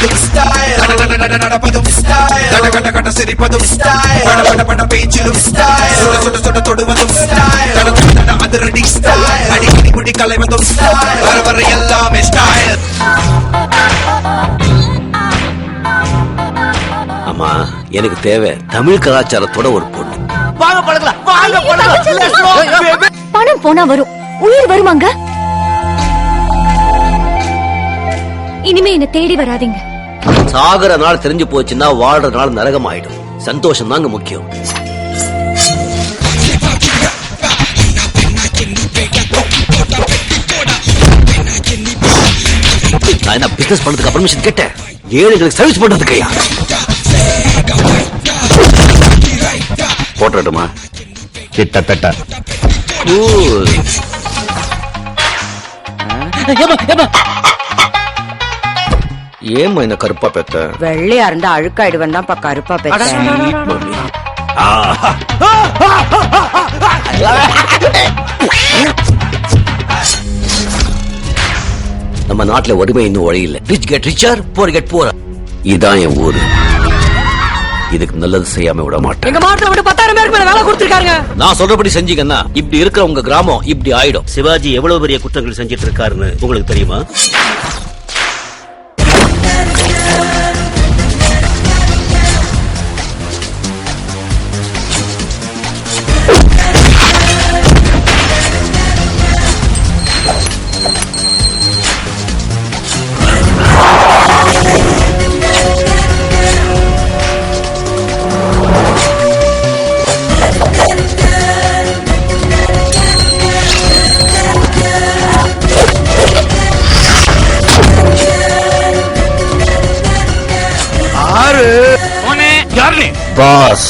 பேச்சிலும் style நடப்பதும் style கட கட சிரிப்பதும் ஸ்டைல் பட பட பேச்சிலும் ஸ்டைல் சுட சுட சுட தொடுவதும் ஸ்டைல் அதிரடி ஸ்டைல் அடிக்கடி முடி கலைவதும் ஸ்டைல் வர வர எல்லாமே ஸ்டைல். ஆமா, எனக்கு தேவை தமிழ் கலாச்சாரத்தோட ஒரு பொண்ணு. பணம் போனா வரும், உயிர் வருமாங்க. இனிமே என்ன தேடி வராதீங்க. சாகர நாள் தெரிஞ்சு போச்சுன்னா வாழ்ற நாள் நரகம் ஆயிடும். சந்தோஷம் தாங்க முக்கியம். நான் என்ன பிசினஸ் பண்ணதுக்கு பர்மிஷன் கேட்டேன், ஏழைகளுக்கு சர்வீஸ் பண்றதுக்கையா? போட்டுமா கிட்டத்தட்ட ஏமா இந்த கருப்பா பெத்த? வெள்ளையா இருந்தா அழுக்காயிடுவேன் தான் கருப்பா பெத்த. நம்ம நாட்டுல ஒருமை இன்னும் ஒழியில. Rich get richer, poor get poor. இதான் என் ஊரு. இதுக்கு நல்லது செய்யாம விட மாட்டேன். எங்க மாவட்டத்துல விட்டு 10,000 பேருக்கு மேல வேலை கொடுத்திருக்காங்க. நான் சொல்றபடி செஞ்சீங்கன்னா இப்படி இருக்கிற உங்க கிராமம் இப்படி ஆயிடும். சிவாஜி எவ்வளவு பெரிய குற்றங்கள் செஞ்சிட்டு இருக்காருன்னு உங்களுக்கு தெரியுமா? Boss,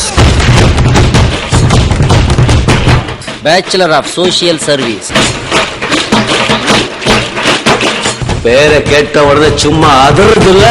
bachelor of social service. பேரை கேட்ட உடனே சும்மா அதிர்றது இல்ல.